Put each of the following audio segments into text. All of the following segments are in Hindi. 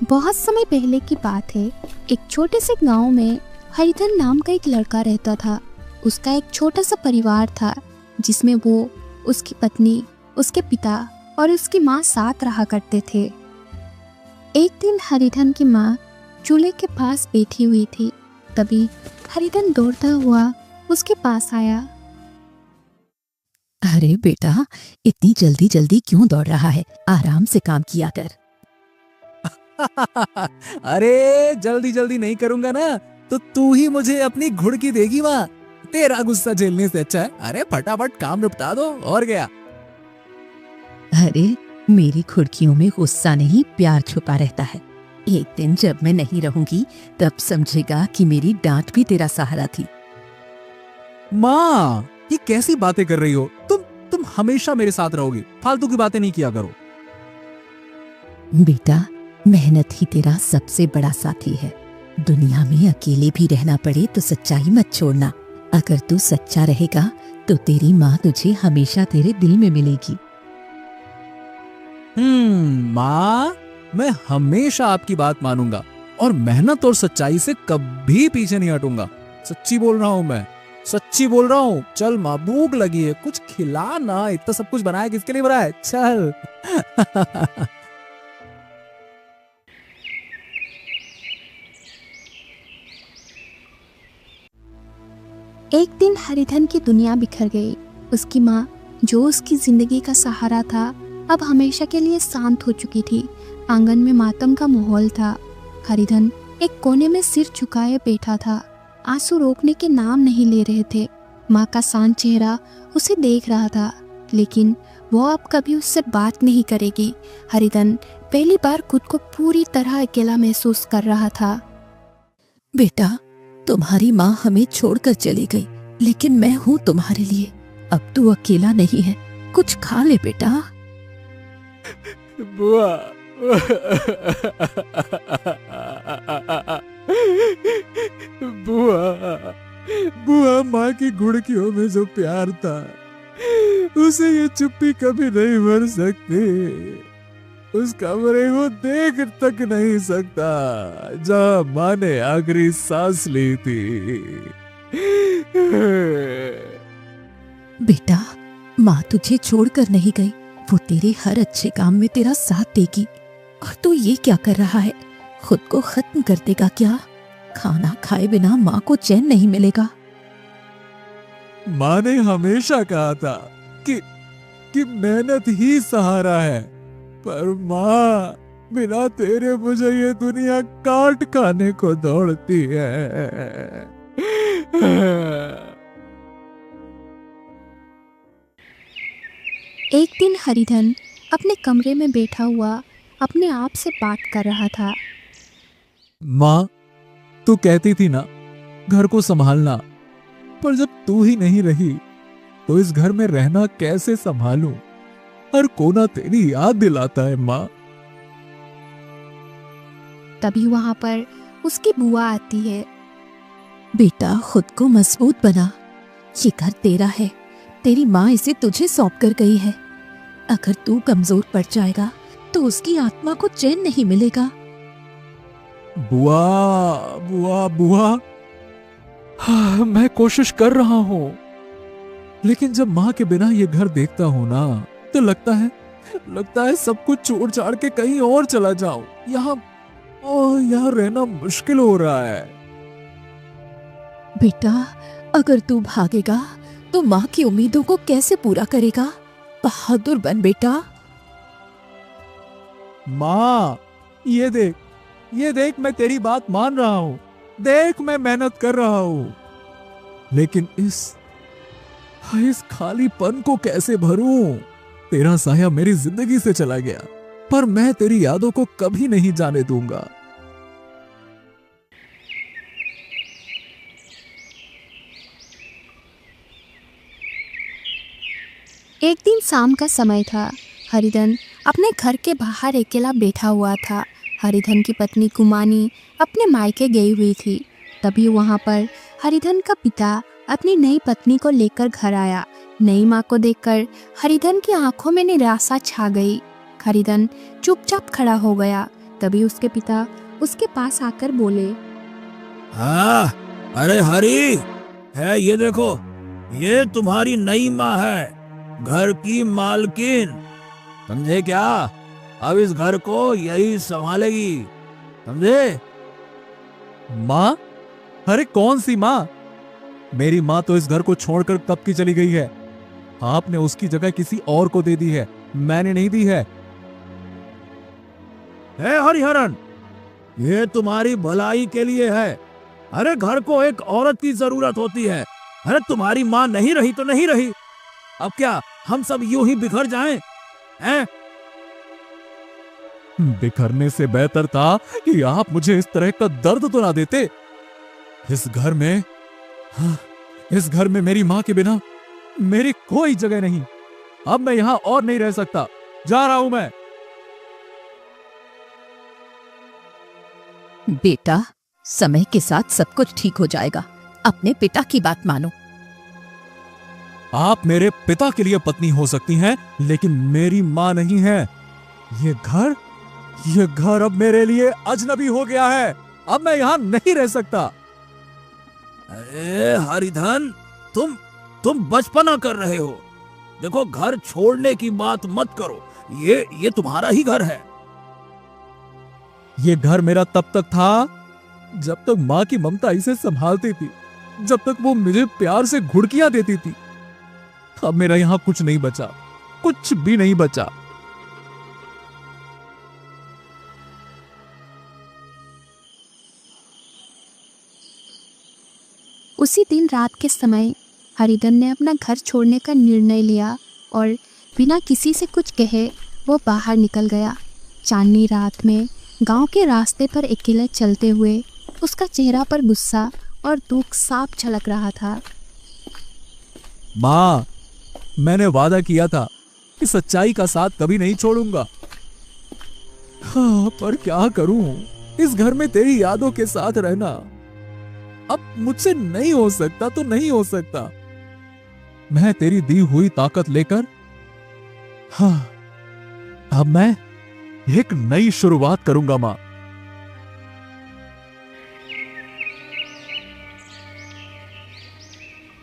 बहुत समय पहले की बात है। एक छोटे से गांव में हरिधन नाम का एक लड़का रहता था। उसका एक छोटा सा परिवार था जिसमें वो, उसकी पत्नी, उसके पिता और उसकी माँ साथ रहा करते थे। एक दिन हरिधन की माँ चूल्हे के पास बैठी हुई थी। तभी हरिधन दौड़ता हुआ उसके पास आया। अरे बेटा, इतनी जल्दी जल्दी क्यों दौड़ रहा है? आराम से काम किया कर। अरे जल्दी जल्दी नहीं करूंगा ना तो तू ही मुझे अपनी घुड़की देगी माँ। तेरा गुस्सा झेलने से अच्छा है अरे फटाफट काम निपटा दो और गया। अरे मेरी खुड़कियों में गुस्सा नहीं, प्यार छुपा रहता है। एक दिन जब मैं नहीं रहूंगी तब समझेगा कि मेरी डांट भी तेरा सहारा थी। माँ, ये कैसी बातें कर रही हो? तुम हमेशा मेरे साथ रहोगी, फालतू की बातें नहीं किया करो। बेटा, मेहनत ही तेरा सबसे बड़ा साथी है। दुनिया में अकेले भी रहना पड़े तो सच्चाई मत छोड़ना। अगर तू सच्चा रहेगा तो तेरी माँ तुझे हमेशा तेरे दिल में मिलेगी। माँ, मैं हमेशा आपकी बात मानूंगा और मेहनत और सच्चाई से कभी पीछे नहीं हटूंगा। सच्ची बोल रहा हूँ, मैं सच्ची बोल रहा हूँ। चल माँ, भूख लगी है, कुछ खिला ना। इतना सब कुछ बनाया किसके लिए बनाया है? चल। एक दिन हरिधन की दुनिया बिखर गई। उसकी माँ, जो उसकी जिंदगी का सहारा था, अब हमेशा के लिए शांत हो चुकी थी। आंगन में मातम का माहौल था। हरिधन एक कोने में सिर झुकाए बैठा था। आंसू रोकने के नाम नहीं ले रहे थे। माँ का शांत चेहरा उसे देख रहा था, लेकिन वो अब कभी उससे बात नहीं करेगी। हरिधन पहली बार खुद को पूरी तरह अकेला महसूस कर रहा था। बेटा, तुम्हारी माँ हमें छोड़कर चली गई, लेकिन मैं हूँ तुम्हारे लिए। अब तू अकेला नहीं है। कुछ खा ले बेटा। बुआ, बुआ, बुआ, माँ की घुड़कियों में जो प्यार था उसे ये चुप्पी कभी नहीं भर सकती। उस कमरे को देख तक नहीं सकता जहाँ माँ ने आखिरी सांस ली थी। बेटा, माँ तुझे छोड़कर नहीं गई। वो तेरे हर अच्छे काम में तेरा साथ देगी। और तू ये क्या कर रहा है? खुद को खत्म कर देगा क्या? खाना खाए बिना माँ को चैन नहीं मिलेगा। माँ ने हमेशा कहा था कि मेहनत ही सहारा है, पर माँ, बिना तेरे मुझे ये दुनिया काट खाने को दौड़ती है। एक दिन हरिधन अपने कमरे में बैठा हुआ अपने आप से बात कर रहा था। माँ, तू कहती थी ना घर को संभालना, पर जब तू ही नहीं रही तो इस घर में रहना कैसे संभालूं? हर कोना तेरी याद दिलाता है माँ। तभी वहां पर उसकी बुआ आती है। बेटा, खुद को मजबूत बना। ये घर तेरा है। तेरी माँ इसे तुझे सौंप कर गई है। अगर तू कमजोर पड़ जाएगा तो उसकी आत्मा को चैन नहीं मिलेगा। बुआ, बुआ, बुआ, हाँ, मैं कोशिश कर रहा हूँ, लेकिन जब माँ के बिना ये घर देखता हूँ ना तो लगता है सब कुछ छोड़ छाड़ के कहीं और चला जाऊं। यहाँ रहना मुश्किल हो रहा है। बेटा, अगर तू भागेगा तो माँ की उम्मीदों को कैसे पूरा करेगा? बहादुर बन बेटा। माँ, ये देख, मैं तेरी बात मान रहा हूँ। देख, मैं मेहनत कर रहा हूँ, लेकिन इस खालीपन को कैसे भरूं? तेरा साया मेरी जिंदगी से चला गया, पर मैं तेरी यादों को कभी नहीं जाने दूंगा। एक दिन शाम का समय था। हरिधन अपने घर के बाहर अकेला बैठा हुआ था। हरिधन की पत्नी कुमानी अपने मायके गई हुई थी। तभी वहां पर हरिधन का पिता अपनी नई पत्नी को लेकर घर आया। नई माँ को देखकर हरिधन की आंखों में निराशा छा गई। हरिधन चुपचाप खड़ा हो गया। तभी उसके पिता उसके पास आकर बोले, हाँ, अरे हरी है, ये देखो, ये तुम्हारी नई माँ है, घर की मालकिन, समझे क्या? अब इस घर को यही संभालेगी, समझे? माँ? अरे कौन सी माँ? मेरी माँ तो इस घर को छोड़कर कब की चली गई है। आपने उसकी जगह किसी और को दे दी है, मैंने नहीं दी है। हरिहरन, ये तुम्हारी भलाई के लिए है। अरे घर को एक औरत की जरूरत होती है। अरे तुम्हारी माँ नहीं रही तो नहीं रही, अब क्या हम सब यूं ही बिखर जाएं? हैं? बिखरने से बेहतर था कि आप मुझे इस तरह का दर्द तो ना देते। इस घर में, हाँ, इस घर में मेरी माँ के बिना मेरी कोई जगह नहीं। अब मैं यहां और नहीं रह सकता, जा रहा हूं मैं। बेटा, समय के साथ सब कुछ ठीक हो जाएगा। अपने पिता की बात मानो। आप मेरे पिता के लिए पत्नी हो सकती हैं, लेकिन मेरी माँ नहीं है। ये घर अब मेरे लिए अजनबी हो गया है। अब मैं यहां नहीं रह सकता। अरे हरिधन, तुम बचपना कर रहे हो। देखो, घर छोड़ने की बात मत करो। ये तुम्हारा ही घर है। ये घर मेरा तब तक था जब तक माँ की ममता इसे संभालती थी, जब तक वो मुझे प्यार से घुड़कियां देती थी। अब मेरा यहां कुछ नहीं बचा, कुछ भी नहीं बचा। उसी दिन रात के समय हरिधन ने अपना घर छोड़ने का निर्णय लिया और बिना किसी से कुछ कहे वो बाहर निकल गया। चांदनी रात में गांव के रास्ते पर अकेले चलते हुए उसका चेहरा पर गुस्सा और दुख साफ झलक रहा था। माँ, मैंने वादा किया था कि सच्चाई का साथ कभी नहीं छोड़ूंगा। हाँ, पर क्या करूं? इस घर में तेरी यादों के साथ रहना अब मुझसे नहीं हो सकता तो नहीं हो सकता। मैं तेरी दी हुई ताकत लेकर, हाँ, अब मैं एक नई शुरुआत करूंगा मां।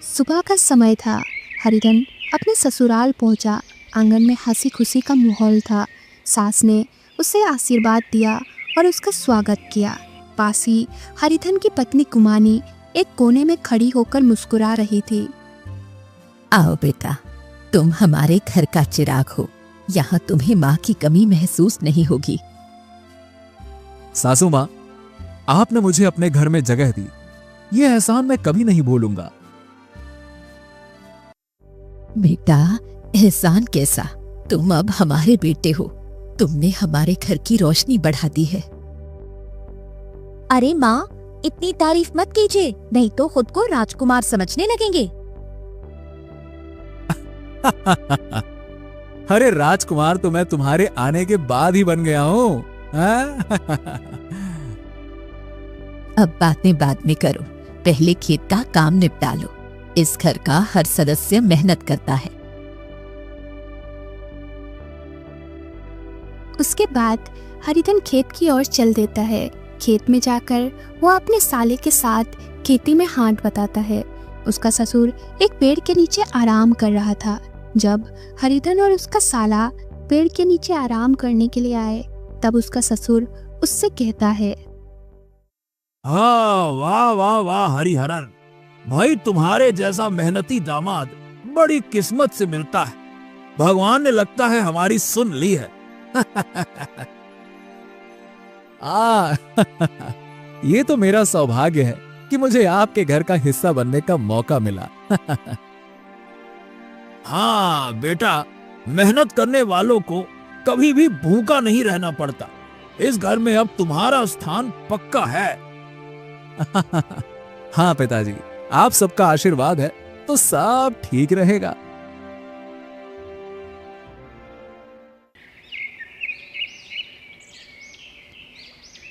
सुबह का समय था। हरिधन अपने ससुराल पहुंचा। आंगन में हंसी खुशी का माहौल था। सास ने उसे आशीर्वाद दिया और उसका स्वागत किया। पास ही हरिधन की पत्नी कुमानी एक कोने में खड़ी होकर मुस्कुरा रही थी। आओ बेटा, तुम हमारे घर का चिराग हो। यहाँ तुम्हें माँ की कमी महसूस नहीं होगी। सासू माँ, आपने मुझे अपने घर में जगह दी, ये एहसान मैं कभी नहीं भूलूंगा। बेटा, एहसान कैसा? तुम अब हमारे बेटे हो। तुमने हमारे घर की रोशनी बढ़ा दी है। अरे माँ, इतनी तारीफ मत कीजिए, नहीं तो खुद को राजकुमार समझने लगेंगे। अरे राजकुमार तो मैं तुम्हारे आने के बाद ही बन गया हूं। अब बातें बाद में करो, पहले खेत का काम निपटा लो। इस घर का हर सदस्य मेहनत करता है। उसके बाद हरिधन खेत की ओर चल देता है। खेत में जाकर वो अपने साले के साथ खेती में हाथ बटाता है। उसका ससुर एक पेड़ के नीचे आराम कर रहा था। जब हरिधन और उसका साला पेड़ के नीचे आराम करने के लिए आए, तब उसका ससुर उससे कहता है, हाँ, वाह वाह वाह हरिहरन भाई, तुम्हारे जैसा मेहनती दामाद बड़ी किस्मत से मिलता है। भगवान ने लगता है हमारी सुन ली है। ये तो मेरा सौभाग्य है कि मुझे आपके घर का हिस्सा बनने का मौका मिला। हाँ बेटा, मेहनत करने वालों को कभी भी भूखा नहीं रहना पड़ता। इस घर में अब तुम्हारा स्थान पक्का है। हाँ पिताजी, आप सबका आशीर्वाद है तो सब ठीक रहेगा।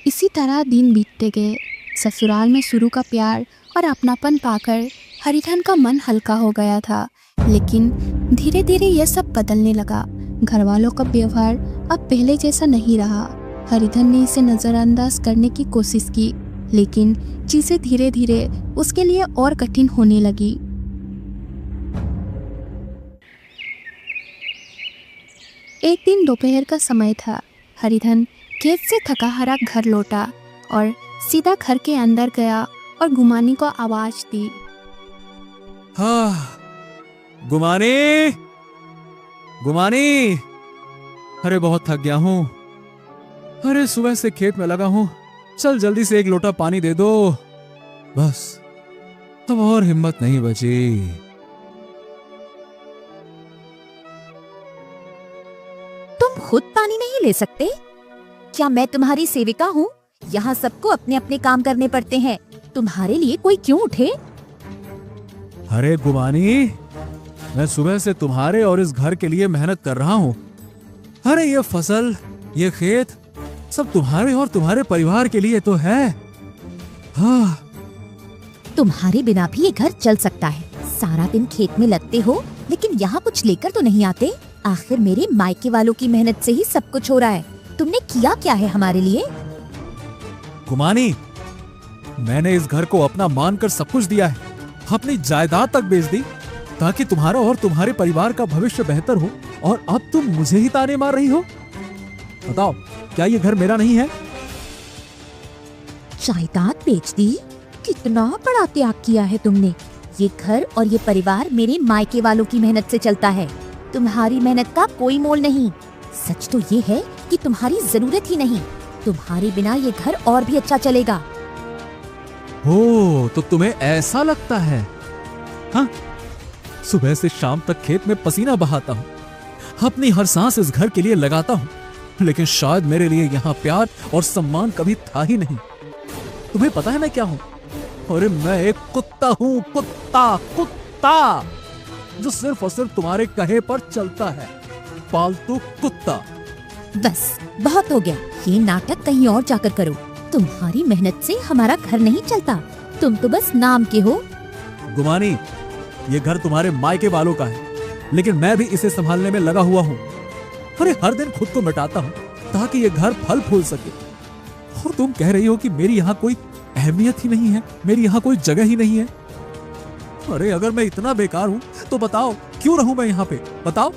इसी तरह दिन बीतते गए। ससुराल में शुरू का प्यार और अपनापन पाकर हरिधन का मन हल्का हो गया था, लेकिन धीरे धीरे यह सब बदलने लगा। घर वालों का व्यवहार अब पहले जैसा नहीं रहा। हरिधन ने इसे नजरअंदाज करने की कोशिश की, लेकिन चीजें धीरे धीरे उसके लिए और कठिन होने लगी। एक दिन दोपहर का समय था। हरिधन खेत से थका हारा घर लौटा और सीधा घर के अंदर गया और गुमानी को आवाज दी। हाँ, गुमानी, गुमानी, अरे बहुत थक गया हूँ। अरे सुबह से खेत में लगा हूँ, चल जल्दी से एक लोटा पानी दे दो। बस अब और हिम्मत नहीं बची। तुम खुद पानी नहीं ले सकते? क्या मैं तुम्हारी सेविका हूँ? यहाँ सबको अपने अपने काम करने पड़ते हैं, तुम्हारे लिए कोई क्यों उठे? अरे गुमानी, मैं सुबह से तुम्हारे और इस घर के लिए मेहनत कर रहा हूँ। अरे ये फसल, ये खेत, सब तुम्हारे और तुम्हारे परिवार के लिए तो है। हाँ, तुम्हारे बिना भी ये घर चल सकता है। सारा दिन खेत में लगते हो, लेकिन यहाँ कुछ लेकर तो नहीं आते। आखिर मेरे मायके वालों की मेहनत से ही सब कुछ हो रहा है। तुमने किया क्या है हमारे लिए? गुमानी, मैंने इस घर को अपना मानकर सब कुछ दिया है, अपनी जायदाद तक बेच दी ताकि तुम्हारा और तुम्हारे परिवार का भविष्य बेहतर हो, और अब तुम मुझे ही ताने मार रही हो। बताओ, क्या ये घर मेरा नहीं है? जायदाद बेच दी? कितना बड़ा त्याग किया है तुमने। ये घर और ये परिवार मेरे मायके वालों की मेहनत से चलता है, तुम्हारी मेहनत का कोई मोल नहीं। सच तो ये है कि तुम्हारी जरूरत ही नहीं। तुम्हारे बिना ये घर और भी अच्छा चलेगा। हो, तो तुम्हें ऐसा लगता है? हाँ, सुबह से शाम तक खेत में पसीना बहाता हूँ, अपनी हर सांस इस घर के लिए लगाता हूँ, लेकिन शायद मेरे लिए यहाँ प्यार और सम्मान कभी था ही नहीं। तुम्हें पता है मैं क्या हूँ? अरे मैं एक कुत्ता हूँ, कुत्ता, कुत्ता, जो सिर्फ और सिर्फ तुम्हारे कहे पर चलता है। पालतू कुत्ता। बस बहुत हो गया, ये नाटक कहीं और जाकर करो। तुम्हारी मेहनत से हमारा घर नहीं चलता, तुम तो बस नाम के हो। गुमानी, ये घर तुम्हारे मायके वालों का है, लेकिन मैं भी इसे संभालने में लगा हुआ हूँ। अरे हर दिन खुद को मिटाता हूँ ताकि ये घर फल फूल सके, और तुम कह रही हो कि मेरी यहाँ कोई अहमियत ही नहीं है, मेरी यहाँ कोई जगह ही नहीं है। अरे अगर मैं इतना बेकार हूँ तो बताओ, क्यों रहूं मैं यहाँ पे? बताओ।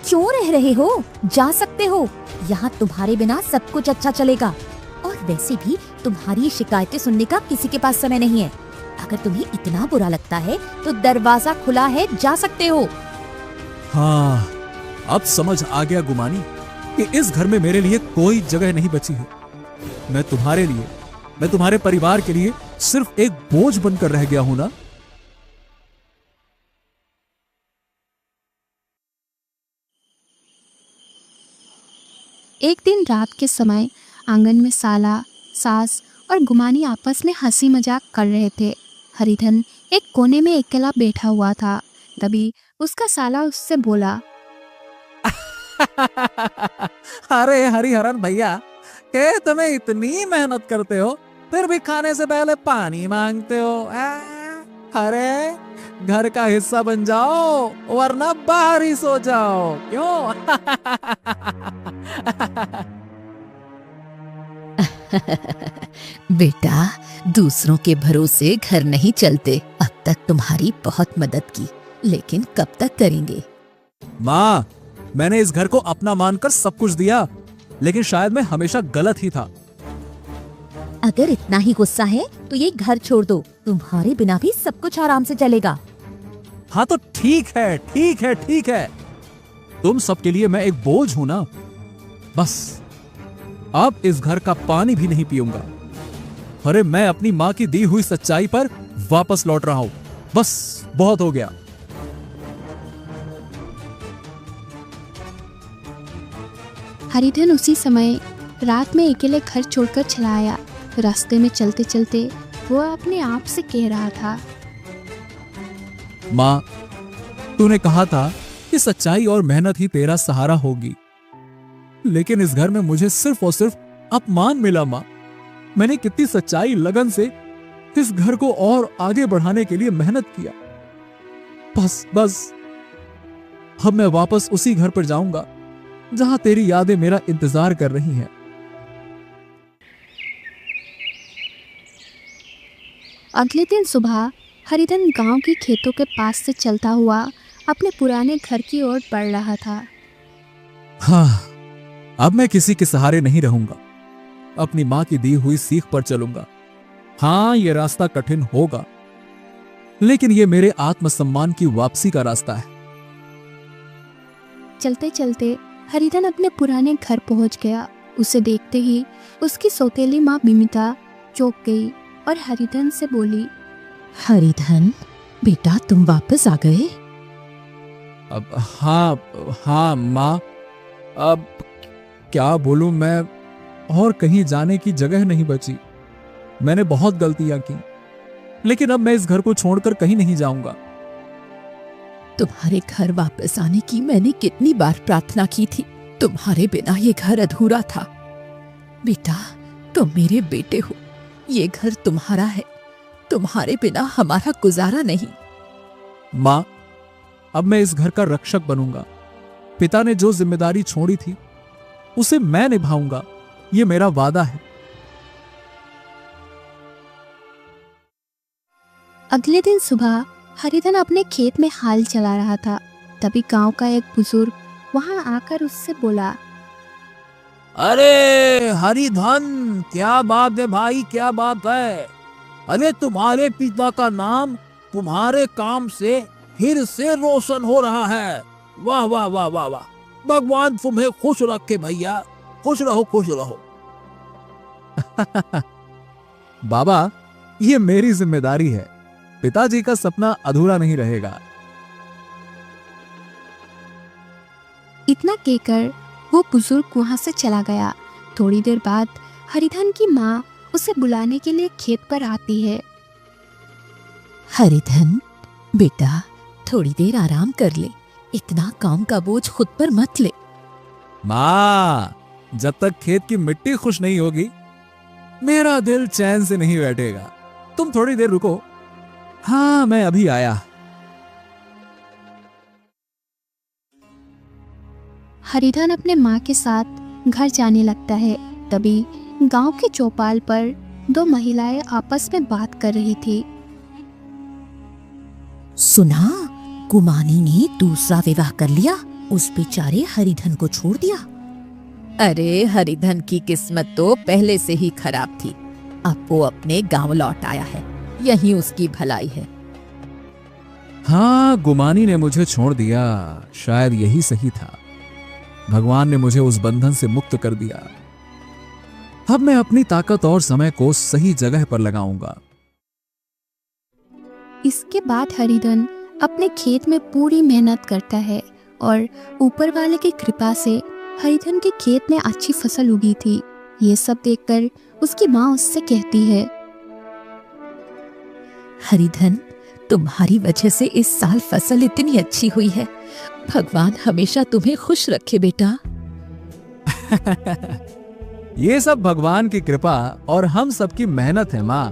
क्यों रह रहे हो? जा सकते हो, यहाँ तुम्हारे बिना सब कुछ अच्छा चलेगा। और वैसे भी तुम्हारी शिकायतें सुनने का किसी के पास समय नहीं है। अगर तुम्हें इतना बुरा लगता है तो दरवाजा खुला है, जा सकते हो। हाँ, अब समझ आ गया गुमानी कि इस घर में मेरे लिए कोई जगह नहीं बची है। मैं तुम्हारे लिए, मैं तुम्हारे परिवार के लिए सिर्फ एक बोझ बनकर रह गया हूं ना। एक दिन रात के समय आंगन में साला, सास और गुमानी आपस में हंसी मजाक कर रहे थे। हरिधन एक कोने में अकेला बैठा हुआ था। तभी उसका साला उससे बोला, अरे हरिहरन भैया, के तुम्हें इतनी मेहनत करते हो, फिर भी खाने से पहले पानी मांगते हो? अरे घर का हिस्सा बन जाओ, वरना बाहर ही सो जाओ। क्यों? बेटा, दूसरों के भरोसे घर नहीं चलते। अब तक तुम्हारी बहुत मदद की, लेकिन कब तक करेंगे? माँ, मैंने इस घर को अपना मानकर सब कुछ दिया, लेकिन शायद मैं हमेशा गलत ही था। अगर इतना ही गुस्सा है तो ये घर छोड़ दो, तुम्हारे बिना भी सब कुछ आराम से चलेगा। हाँ तो ठीक है, ठीक है, ठीक है। तुम सबके लिए मैं एक बोझ हूं ना। बस अब इस घर का पानी भी नहीं पीऊंगा। अरे मैं अपनी माँ की दी हुई सच्चाई पर वापस लौट रहा हूं। बस बहुत हो गया। हरिधन उसी समय रात में अकेले घर छोड़कर चला आया। रास्ते में चलते चलते वो अपने आप से कह रहा था, माँ, तूने कहा था कि सच्चाई और मेहनत ही तेरा सहारा होगी, लेकिन इस घर में मुझे सिर्फ और सिर्फ अपमान मिला। माँ, मैंने कितनी सच्चाई, लगन से इस घर को और आगे बढ़ाने के लिए मेहनत किया। बस अब मैं वापस उसी घर पर जाऊंगा जहां तेरी यादें मेरा इंतजार कर रही हैं। अगले दिन सुबह हरिधन गांव के खेतों के पास से चलता हुआ अपने पुराने घर की ओर बढ़ रहा था। हाँ, अब मैं किसी के सहारे नहीं रहूंगा। अपनी मां की दी हुई सीख पर चलूंगा। हाँ, यह रास्ता कठिन होगा, लेकिन यह मेरे आत्मसम्मान की वापसी का रास्ता है। चलते चलते हरिधन अपने पुराने घर पहुंच गया। उसे देखते ही उसकी सौतेली माँ बिमिता चौंक गई और हरिधन से बोली, हरिधन बेटा, तुम वापस आ गए? अब हाँ माँ, अब क्या बोलूं मैं, और कहीं जाने की जगह नहीं बची। मैंने बहुत गलतियां की, लेकिन अब मैं इस घर को छोड़कर कहीं नहीं जाऊंगा। तुम्हारे घर वापस आने की मैंने कितनी बार प्रार्थना की थी। तुम्हारे बिना ये घर अधूरा था। बेटा, तुम मेरे बेटे हो, ये घर तुम्हारा है। तुम्हारे बिना हमारा गुजारा नहीं। माँ, अब मैं इस घर का रक्षक बनूंगा। पिता ने जो जिम्मेदारी छोड़ी थी उसे मैं निभाऊंगा, ये मेरा वादा है। अगले दिन सुबह हरिधन अपने खेत में हाल चला रहा था। तभी गांव का एक बुजुर्ग वहां आकर उससे बोला, अरे हरिधन, क्या बात है भाई, क्या बात है। अरे तुम्हारे पिता का नाम तुम्हारे काम से फिर से रोशन हो रहा है। वाह वाह वाह वाह वाह, भगवान तुम्हें खुश रखे भैया, खुश रहो खुश रहो। बाबा, ये मेरी जिम्मेदारी है। पिताजी का सपना अधूरा नहीं रहेगा। इतना कहकर वो बुजुर्ग वहां से चला गया। थोड़ी देर बाद हरिधन की माँ उसे बुलाने के लिए खेत पर आती है। हरिधन बेटा, थोड़ी देर आराम कर ले। इतना काम का बोझ खुद पर मत ले। माँ, जब तक खेत की मिट्टी खुश नहीं होगी, मेरा दिल चैन से नहीं बैठेगा। तुम थोड़ी देर रुको। हाँ, मैं अभी आया। हरिधन अपने माँ के साथ घर जाने लगता है। तभी गांव के चौपाल पर दो महिलाएं आपस में बात कर रही थी। सुना, गुमानी ने दूसरा विवाह कर लिया। उस बेचारे हरिधन को छोड़ दिया। अरे, हरिधन की किस्मत तो पहले से ही खराब थी। अब वो अपने गांव लौट आया है, यही उसकी भलाई है। हाँ, गुमानी ने मुझे छोड़ दिया, शायद यही सही था। भगवान ने मुझे उस बंधन से मुक्त कर दिया। अब मैं अपनी ताकत और समय को सही जगह पर लगाऊंगा। इसके बाद हरिधन अपने खेत में पूरी मेहनत करता है और ऊपर वाले की कृपा से हरिधन के खेत में अच्छी फसल उगी थी। ये सब देखकर उसकी माँ उससे कहती है, हरिधन, तुम्हारी वजह से इस साल फसल इतनी अच्छी हुई है। भगवान हमेशा तुम्हें खुश रखे बेटा। ये सब भगवान की कृपा और हम सबकी मेहनत है माँ।